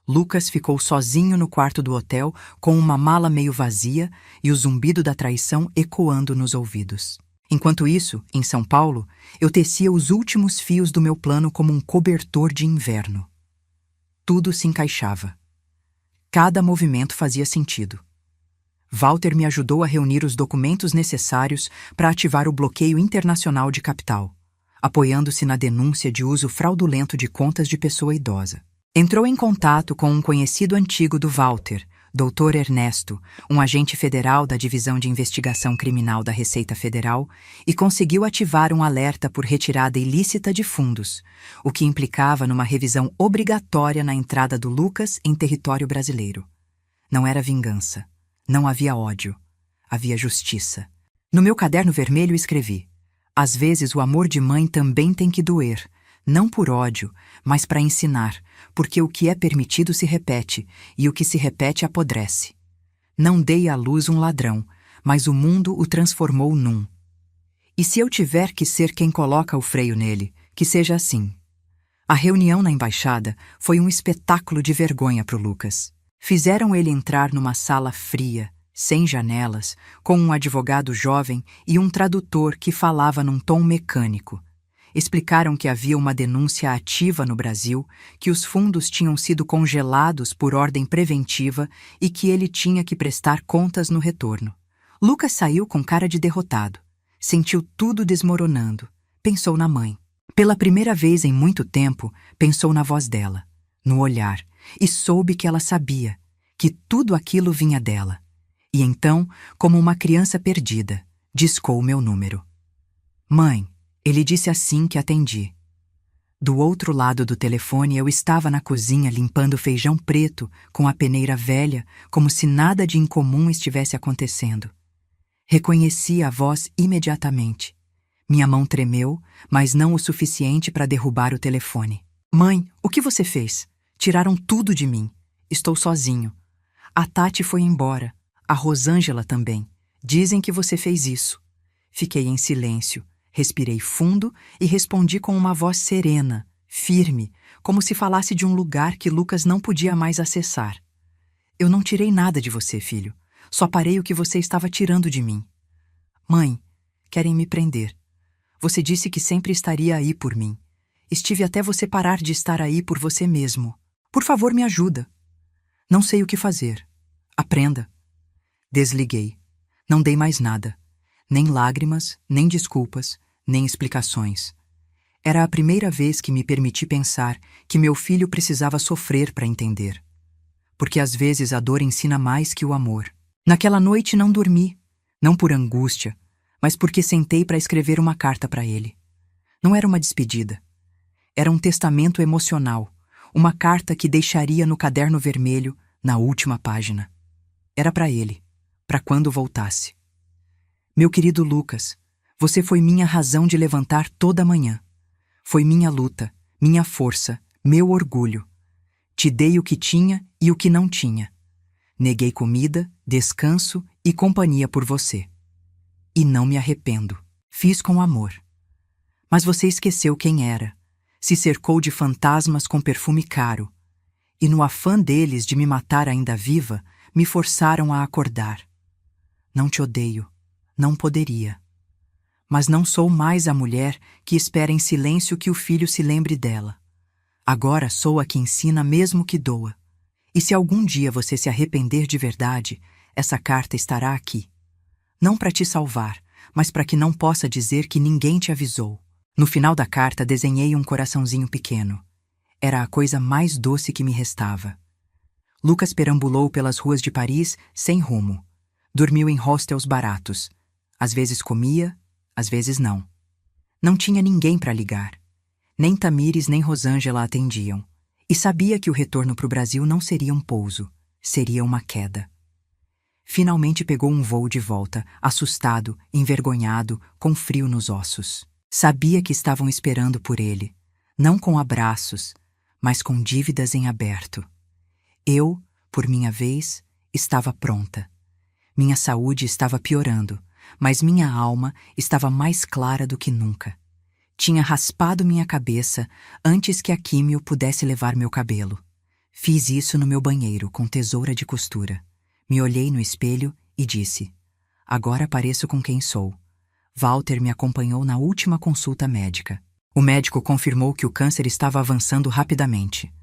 Lucas ficou sozinho no quarto do hotel com uma mala meio vazia e o zumbido da traição ecoando nos ouvidos. Enquanto isso, em São Paulo, eu tecia os últimos fios do meu plano como um cobertor de inverno. Tudo se encaixava. Cada movimento fazia sentido. Walter me ajudou a reunir os documentos necessários para ativar o bloqueio internacional de capital, apoiando-se na denúncia de uso fraudulento de contas de pessoa idosa. Entrou em contato com um conhecido antigo do Walter, Dr. Ernesto, um agente federal da Divisão de Investigação Criminal da Receita Federal, e conseguiu ativar um alerta por retirada ilícita de fundos, o que implicava numa revisão obrigatória na entrada do Lucas em território brasileiro. Não era vingança. Não havia ódio. Havia justiça. No meu caderno vermelho escrevi: às vezes o amor de mãe também tem que doer, não por ódio, mas para ensinar, porque o que é permitido se repete, e o que se repete apodrece. Não dei à luz um ladrão, mas o mundo o transformou num. E se eu tiver que ser quem coloca o freio nele, que seja assim. A reunião na embaixada foi um espetáculo de vergonha para o Lucas. Fizeram ele entrar numa sala fria, sem janelas, com um advogado jovem e um tradutor que falava num tom mecânico. Explicaram que havia uma denúncia ativa no Brasil, que os fundos tinham sido congelados por ordem preventiva e que ele tinha que prestar contas no retorno. Lucas saiu com cara de derrotado. Sentiu tudo desmoronando. Pensou na mãe. Pela primeira vez em muito tempo, pensou na voz dela, no olhar, e soube que ela sabia, que tudo aquilo vinha dela. E então, como uma criança perdida, discou o meu número. Mãe, ele disse assim que atendi. Do outro lado do telefone eu estava na cozinha limpando feijão preto com a peneira velha, como se nada de incomum estivesse acontecendo. Reconheci a voz imediatamente. Minha mão tremeu, mas não o suficiente para derrubar o telefone. Mãe, o que você fez? Tiraram tudo de mim. Estou sozinho. A Tati foi embora. A Rosângela também. Dizem que você fez isso. Fiquei em silêncio. Respirei fundo e respondi com uma voz serena, firme, como se falasse de um lugar que Lucas não podia mais acessar. Eu não tirei nada de você, filho. Só parei o que você estava tirando de mim. Mãe, querem me prender. Você disse que sempre estaria aí por mim. Estive até você parar de estar aí por você mesmo. Por favor, me ajuda. Não sei o que fazer. Aprenda. Desliguei. Não dei mais nada. Nem lágrimas, nem desculpas, nem explicações. Era a primeira vez que me permiti pensar que meu filho precisava sofrer para entender. Porque às vezes a dor ensina mais que o amor. Naquela noite não dormi, não por angústia, mas porque sentei para escrever uma carta para ele. Não era uma despedida. Era um testamento emocional, uma carta que deixaria no caderno vermelho, na última página. Era para ele, para quando voltasse. Meu querido Lucas, você foi minha razão de levantar toda manhã. Foi minha luta, minha força, meu orgulho. Te dei o que tinha e o que não tinha. Neguei comida, descanso e companhia por você. E não me arrependo. Fiz com amor. Mas você esqueceu quem era. Se cercou de fantasmas com perfume caro. E no afã deles de me matar ainda viva, me forçaram a acordar. Não te odeio. Não poderia. Mas não sou mais a mulher que espera em silêncio que o filho se lembre dela. Agora sou a que ensina mesmo que doa. E se algum dia você se arrepender de verdade, essa carta estará aqui. Não para te salvar, mas para que não possa dizer que ninguém te avisou. No final da carta desenhei um coraçãozinho pequeno. Era a coisa mais doce que me restava. Lucas perambulou pelas ruas de Paris sem rumo. Dormiu em hostels baratos. Às vezes comia, às vezes não. Não tinha ninguém para ligar. Nem Tamires nem Rosângela atendiam. E sabia que o retorno para o Brasil não seria um pouso, seria uma queda. Finalmente pegou um voo de volta, assustado, envergonhado, com frio nos ossos. Sabia que estavam esperando por ele, não com abraços, mas com dívidas em aberto. Eu, por minha vez, estava pronta. Minha saúde estava piorando, mas minha alma estava mais clara do que nunca. Tinha raspado minha cabeça antes que a químio pudesse levar meu cabelo. Fiz isso no meu banheiro com tesoura de costura. Me olhei no espelho e disse: agora pareço com quem sou. Walter me acompanhou na última consulta médica. O médico confirmou que o câncer estava avançando rapidamente.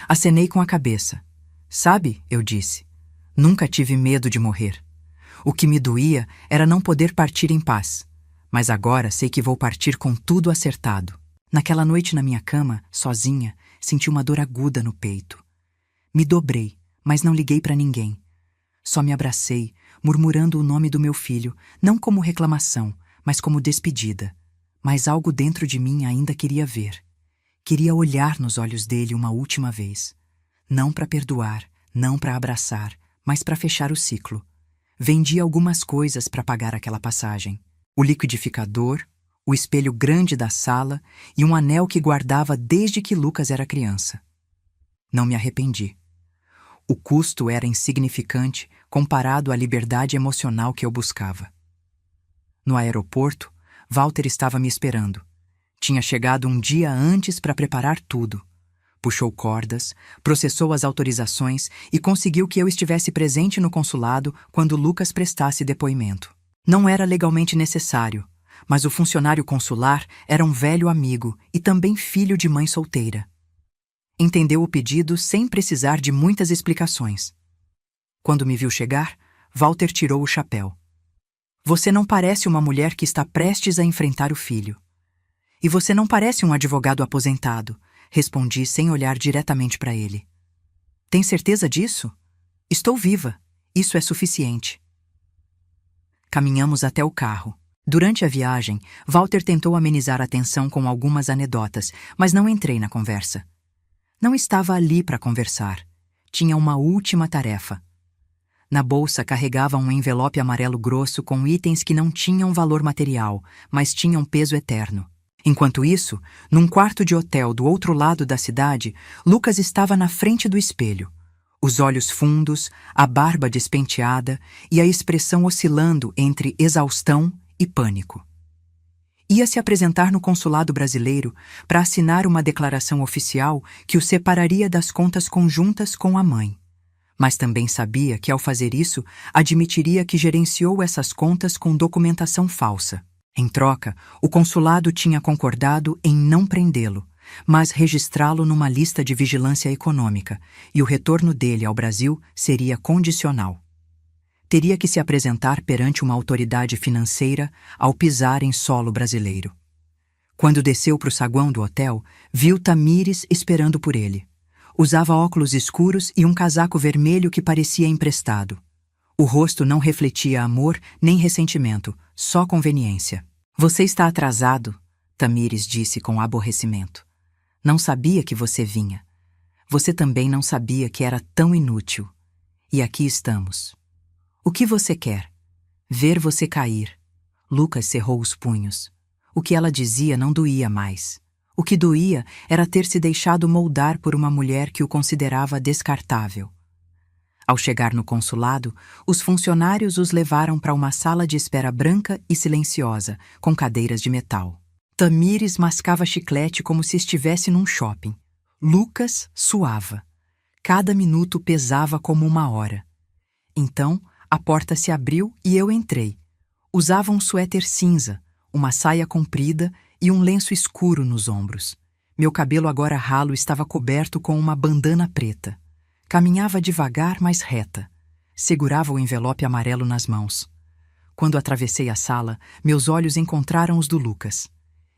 Acenei com a cabeça. Sabe, eu disse, nunca tive medo de morrer. O que me doía era não poder partir em paz. Mas agora sei que vou partir com tudo acertado. Naquela noite na minha cama, sozinha, senti uma dor aguda no peito. Me dobrei, mas não liguei para ninguém. Só me abracei, murmurando o nome do meu filho, não como reclamação, mas como despedida. Mas algo dentro de mim ainda queria ver. Queria olhar nos olhos dele uma última vez. Não para perdoar, não para abraçar, mas para fechar o ciclo. Vendi algumas coisas para pagar aquela passagem. O liquidificador, o espelho grande da sala e um anel que guardava desde que Lucas era criança. Não me arrependi. O custo era insignificante comparado à liberdade emocional que eu buscava. No aeroporto, Walter estava me esperando. Tinha chegado um dia antes para preparar tudo. Puxou cordas, processou as autorizações e conseguiu que eu estivesse presente no consulado quando Lucas prestasse depoimento. Não era legalmente necessário, mas o funcionário consular era um velho amigo e também filho de mãe solteira. Entendeu o pedido sem precisar de muitas explicações. Quando me viu chegar, Walter tirou o chapéu. Você não parece uma mulher que está prestes a enfrentar o filho. E você não parece um advogado aposentado, respondi sem olhar diretamente para ele. Tem certeza disso? Estou viva. Isso é suficiente. Caminhamos até o carro. Durante a viagem, Walter tentou amenizar a tensão com algumas anedotas, mas não entrei na conversa. Não estava ali para conversar. Tinha uma última tarefa. Na bolsa carregava um envelope amarelo grosso com itens que não tinham valor material, mas tinham peso eterno. Enquanto isso, num quarto de hotel do outro lado da cidade, Lucas estava na frente do espelho. Os olhos fundos, a barba despenteada e a expressão oscilando entre exaustão e pânico. Ia se apresentar no consulado brasileiro para assinar uma declaração oficial que o separaria das contas conjuntas com a mãe. Mas também sabia que, ao fazer isso, admitiria que gerenciou essas contas com documentação falsa. Em troca, o consulado tinha concordado em não prendê-lo, mas registrá-lo numa lista de vigilância econômica, e o retorno dele ao Brasil seria condicional. Teria que se apresentar perante uma autoridade financeira ao pisar em solo brasileiro. Quando desceu para o saguão do hotel, viu Tamires esperando por ele. Usava óculos escuros e um casaco vermelho que parecia emprestado. O rosto não refletia amor nem ressentimento, só conveniência. Você está atrasado, Tamires disse com aborrecimento. Não sabia que você vinha. Você também não sabia que era tão inútil. E aqui estamos. O que você quer? Ver você cair. Lucas cerrou os punhos. O que ela dizia não doía mais. O que doía era ter se deixado moldar por uma mulher que o considerava descartável. Ao chegar no consulado, os funcionários os levaram para uma sala de espera branca e silenciosa, com cadeiras de metal. Tamires mascava chiclete como se estivesse num shopping. Lucas suava. Cada minuto pesava como uma hora. Então, a porta se abriu e eu entrei. Usava um suéter cinza, uma saia comprida e um lenço escuro nos ombros. Meu cabelo agora ralo estava coberto com uma bandana preta. Caminhava devagar, mas reta. Segurava o envelope amarelo nas mãos. Quando atravessei a sala, meus olhos encontraram os do Lucas.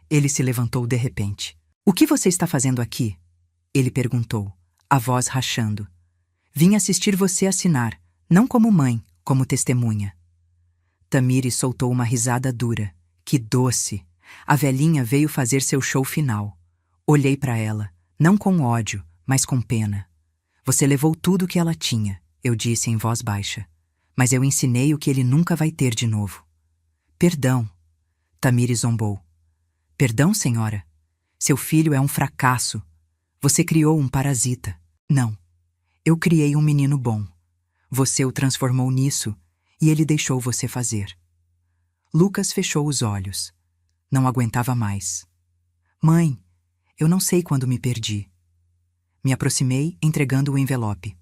Ele se levantou de repente. "O que você está fazendo aqui?" Ele perguntou, a voz rachando. "Vim assistir você assinar, não como mãe, como testemunha." Tamires soltou uma risada dura. Que doce! A velhinha veio fazer seu show final. Olhei para ela, não com ódio, mas com pena. "Você levou tudo o que ela tinha", eu disse em voz baixa. "Mas eu ensinei o que ele nunca vai ter de novo." "Perdão." Tamires zombou. Perdão, senhora. Seu filho é um fracasso. Você criou um parasita. Não. Eu criei um menino bom. Você o transformou nisso e ele deixou você fazer. Lucas fechou os olhos. Não aguentava mais. Mãe, eu não sei quando me perdi. Me aproximei, entregando o envelope.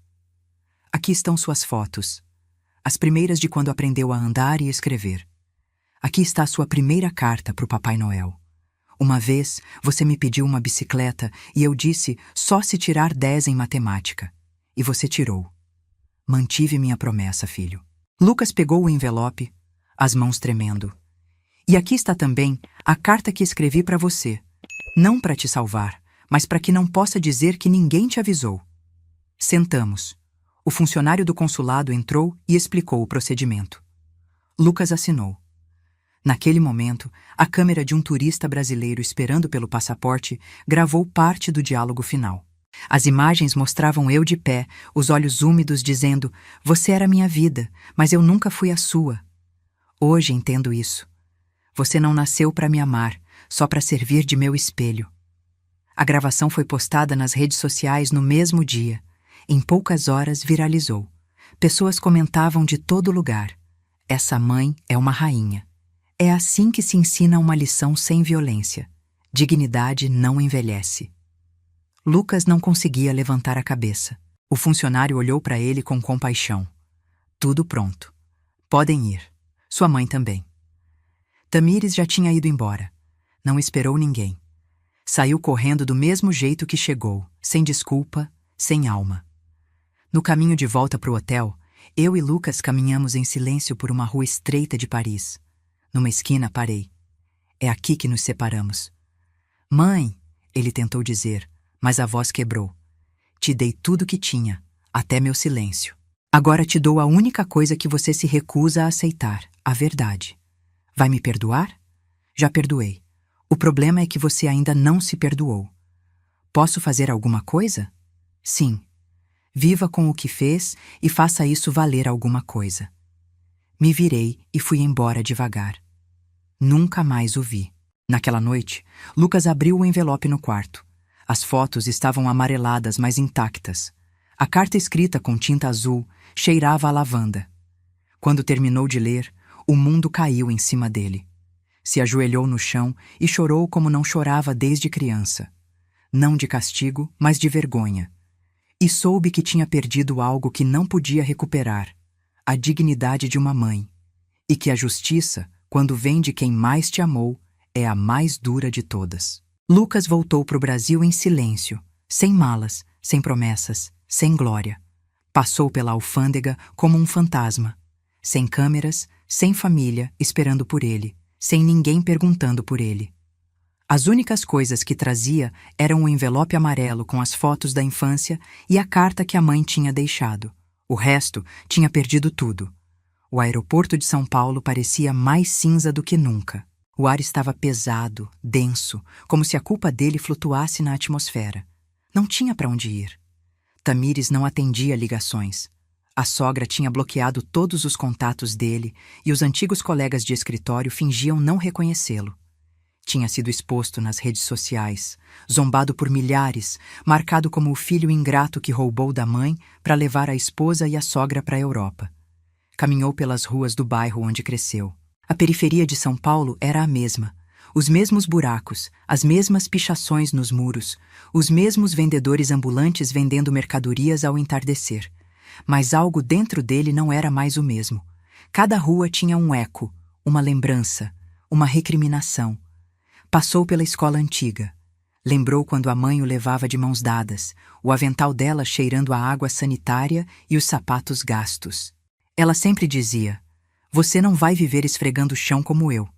Aqui estão suas fotos. As primeiras de quando aprendeu a andar e escrever. Aqui está sua primeira carta para o Papai Noel. Uma vez, você me pediu uma bicicleta e eu disse só se tirar 10 em matemática. E você tirou. Mantive minha promessa, filho. Lucas pegou o envelope, as mãos tremendo. E aqui está também a carta que escrevi para você. Não para te salvar, mas para que não possa dizer que ninguém te avisou. Sentamos. O funcionário do consulado entrou e explicou o procedimento. Lucas assinou. Naquele momento, a câmera de um turista brasileiro esperando pelo passaporte gravou parte do diálogo final. As imagens mostravam eu de pé, os olhos úmidos, dizendo: "Você era minha vida, mas eu nunca fui a sua. Hoje entendo isso. Você não nasceu para me amar, só para servir de meu espelho." A gravação foi postada nas redes sociais no mesmo dia. Em poucas horas viralizou. Pessoas comentavam de todo lugar: "Essa mãe é uma rainha." É assim que se ensina uma lição sem violência. Dignidade não envelhece. Lucas não conseguia levantar a cabeça. O funcionário olhou para ele com compaixão. Tudo pronto. Podem ir. Sua mãe também. Tamires já tinha ido embora. Não esperou ninguém. Saiu correndo do mesmo jeito que chegou, sem desculpa, sem alma. No caminho de volta para o hotel, eu e Lucas caminhamos em silêncio por uma rua estreita de Paris. Numa esquina parei. É aqui que nos separamos. Mãe, ele tentou dizer, mas a voz quebrou. Te dei tudo que tinha, até meu silêncio. Agora te dou a única coisa que você se recusa a aceitar, a verdade. Vai me perdoar? Já perdoei. O problema é que você ainda não se perdoou. Posso fazer alguma coisa? Sim. Viva com o que fez e faça isso valer alguma coisa. Me virei e fui embora devagar. Nunca mais o vi. Naquela noite, Lucas abriu o envelope no quarto. As fotos estavam amareladas, mas intactas. A carta escrita com tinta azul cheirava a lavanda. Quando terminou de ler, o mundo caiu em cima dele. Se ajoelhou no chão e chorou como não chorava desde criança. Não de castigo, mas de vergonha. E soube que tinha perdido algo que não podia recuperar, a dignidade de uma mãe, e que a justiça, quando vem de quem mais te amou, é a mais dura de todas. Lucas voltou para o Brasil em silêncio, sem malas, sem promessas, sem glória. Passou pela alfândega como um fantasma, sem câmeras, sem família esperando por ele, sem ninguém perguntando por ele. As únicas coisas que trazia eram o envelope amarelo com as fotos da infância e a carta que a mãe tinha deixado. O resto tinha perdido tudo. O aeroporto de São Paulo parecia mais cinza do que nunca. O ar estava pesado, denso, como se a culpa dele flutuasse na atmosfera. Não tinha para onde ir. Tamires não atendia ligações. A sogra tinha bloqueado todos os contatos dele e os antigos colegas de escritório fingiam não reconhecê-lo. Tinha sido exposto nas redes sociais, zombado por milhares, marcado como o filho ingrato que roubou da mãe para levar a esposa e a sogra para a Europa. Caminhou pelas ruas do bairro onde cresceu. A periferia de São Paulo era a mesma. Os mesmos buracos, as mesmas pichações nos muros, os mesmos vendedores ambulantes vendendo mercadorias ao entardecer. Mas algo dentro dele não era mais o mesmo. Cada rua tinha um eco, uma lembrança, uma recriminação. Passou pela escola antiga. Lembrou quando a mãe o levava de mãos dadas, o avental dela cheirando a água sanitária e os sapatos gastos. Ela sempre dizia: "Você não vai viver esfregando o chão como eu.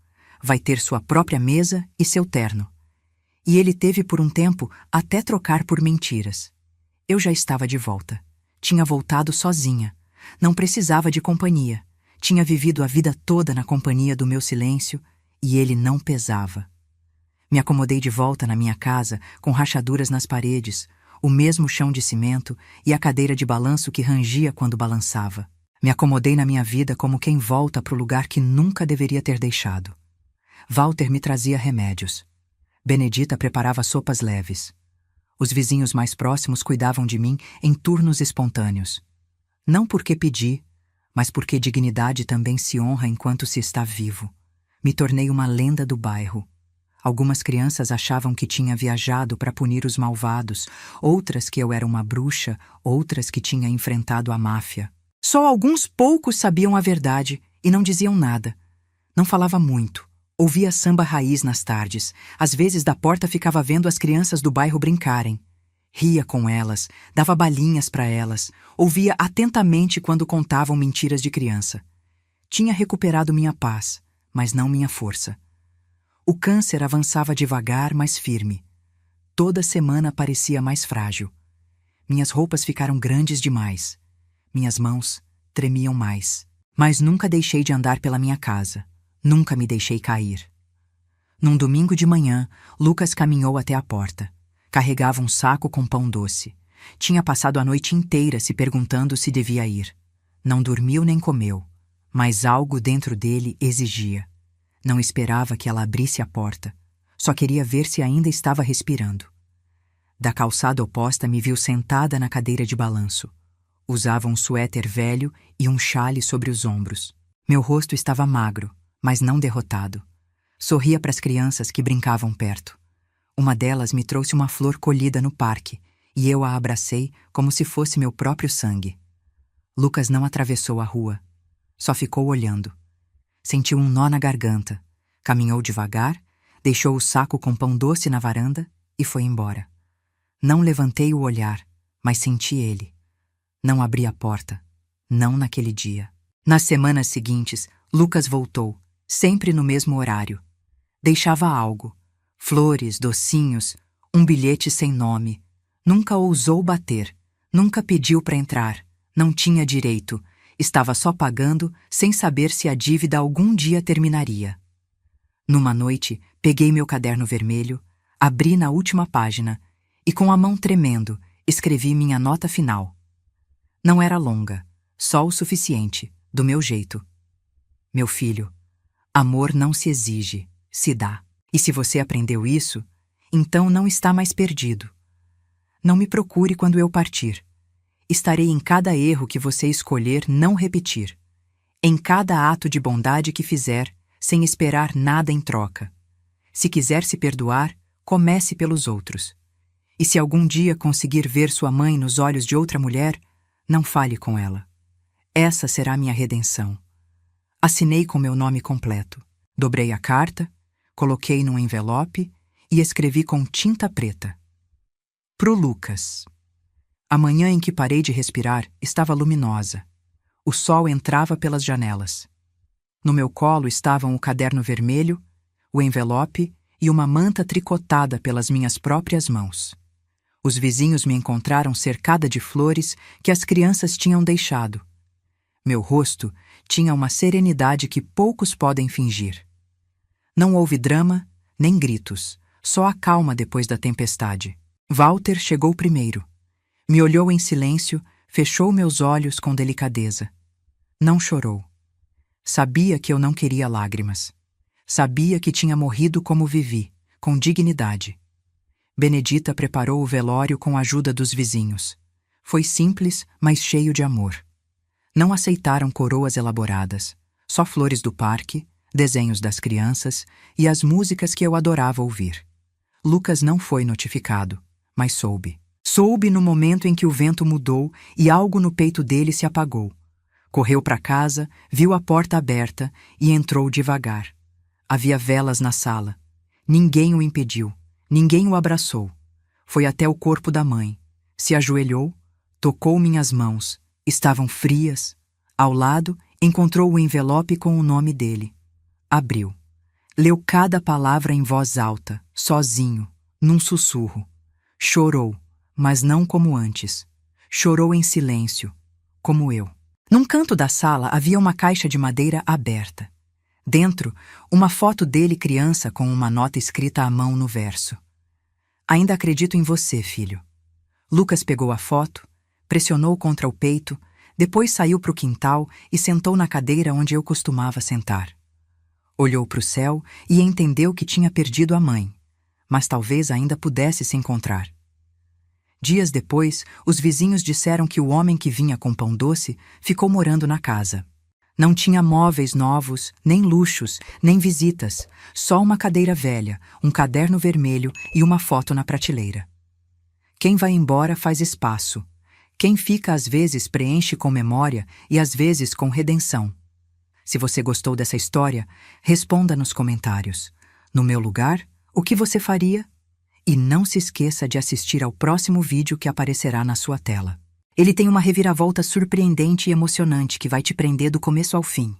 Vai ter sua própria mesa e seu terno." E ele teve por um tempo até trocar por mentiras. Eu já estava de volta. Tinha voltado sozinha. Não precisava de companhia. Tinha vivido a vida toda na companhia do meu silêncio e ele não pesava. Me acomodei de volta na minha casa, com rachaduras nas paredes, o mesmo chão de cimento e a cadeira de balanço que rangia quando balançava. Me acomodei na minha vida como quem volta para o lugar que nunca deveria ter deixado. Walter me trazia remédios. Benedita preparava sopas leves. Os vizinhos mais próximos cuidavam de mim em turnos espontâneos. Não porque pedi, mas porque dignidade também se honra enquanto se está vivo. Me tornei uma lenda do bairro. Algumas crianças achavam que tinha viajado para punir os malvados, outras que eu era uma bruxa, outras que tinha enfrentado a máfia. Só alguns poucos sabiam a verdade e não diziam nada. Não falava muito. Ouvia samba raiz nas tardes. Às vezes da porta ficava vendo as crianças do bairro brincarem. Ria com elas, dava balinhas para elas, ouvia atentamente quando contavam mentiras de criança. Tinha recuperado minha paz, mas não minha força. O câncer avançava devagar, mas firme. Toda semana parecia mais frágil. Minhas roupas ficaram grandes demais. Minhas mãos tremiam mais. Mas nunca deixei de andar pela minha casa. Nunca me deixei cair. Num domingo de manhã, Lucas caminhou até a porta. Carregava um saco com pão doce. Tinha passado a noite inteira se perguntando se devia ir. Não dormiu nem comeu, mas algo dentro dele exigia. Não esperava que ela abrisse a porta. Só queria ver se ainda estava respirando. Da calçada oposta me viu sentada na cadeira de balanço. Usava um suéter velho e um xale sobre os ombros. Meu rosto estava magro, mas não derrotado. Sorria para as crianças que brincavam perto. Uma delas me trouxe uma flor colhida no parque, e eu a abracei como se fosse meu próprio sangue. Lucas não atravessou a rua. Só ficou olhando. Sentiu um nó na garganta. Caminhou devagar, deixou o saco com pão doce na varanda e foi embora. Não levantei o olhar, mas senti ele. Não abri a porta. Não naquele dia. Nas semanas seguintes, Lucas voltou, sempre no mesmo horário. Deixava algo. Flores, docinhos, um bilhete sem nome. Nunca ousou bater. Nunca pediu para entrar. Não tinha direito. Estava só pagando, sem saber se a dívida algum dia terminaria. Numa noite, peguei meu caderno vermelho, abri na última página e, com a mão tremendo, escrevi minha nota final. Não era longa, só o suficiente, do meu jeito. Meu filho, amor não se exige, se dá. E se você aprendeu isso, então não está mais perdido. Não me procure quando eu partir. Estarei em cada erro que você escolher não repetir. Em cada ato de bondade que fizer, sem esperar nada em troca. Se quiser se perdoar, comece pelos outros. E se algum dia conseguir ver sua mãe nos olhos de outra mulher, não fale com ela. Essa será minha redenção. Assinei com meu nome completo. Dobrei a carta, coloquei num envelope e escrevi com tinta preta. Pro Lucas. A manhã em que parei de respirar estava luminosa. O sol entrava pelas janelas. No meu colo estavam o caderno vermelho, o envelope e uma manta tricotada pelas minhas próprias mãos. Os vizinhos me encontraram cercada de flores que as crianças tinham deixado. Meu rosto tinha uma serenidade que poucos podem fingir. Não houve drama, nem gritos, só a calma depois da tempestade. Walter chegou primeiro. Me olhou em silêncio, fechou meus olhos com delicadeza. Não chorou. Sabia que eu não queria lágrimas. Sabia que tinha morrido como vivi, com dignidade. Benedita preparou o velório com a ajuda dos vizinhos. Foi simples, mas cheio de amor. Não aceitaram coroas elaboradas, só flores do parque, desenhos das crianças e as músicas que eu adorava ouvir. Lucas não foi notificado, mas soube. Soube no momento em que o vento mudou e algo no peito dele se apagou. Correu para casa, viu a porta aberta e entrou devagar. Havia velas na sala. Ninguém o impediu, ninguém o abraçou. Foi até o corpo da mãe. Se ajoelhou, tocou minhas mãos. Estavam frias. Ao lado, encontrou o envelope com o nome dele. Abriu. Leu cada palavra em voz alta, sozinho, num sussurro. Chorou, mas não como antes. Chorou em silêncio, como eu. Num canto da sala havia uma caixa de madeira aberta. Dentro, uma foto dele criança com uma nota escrita à mão no verso. Ainda acredito em você, filho. Lucas pegou a foto, pressionou contra o peito, depois saiu para o quintal e sentou na cadeira onde eu costumava sentar. Olhou para o céu e entendeu que tinha perdido a mãe, mas talvez ainda pudesse se encontrar. Dias depois, os vizinhos disseram que o homem que vinha com pão doce ficou morando na casa. Não tinha móveis novos, nem luxos, nem visitas, só uma cadeira velha, um caderno vermelho e uma foto na prateleira. Quem vai embora faz espaço. Quem fica às vezes preenche com memória e às vezes com redenção. Se você gostou dessa história, responda nos comentários. No meu lugar, o que você faria? E não se esqueça de assistir ao próximo vídeo que aparecerá na sua tela. Ele tem uma reviravolta surpreendente e emocionante que vai te prender do começo ao fim.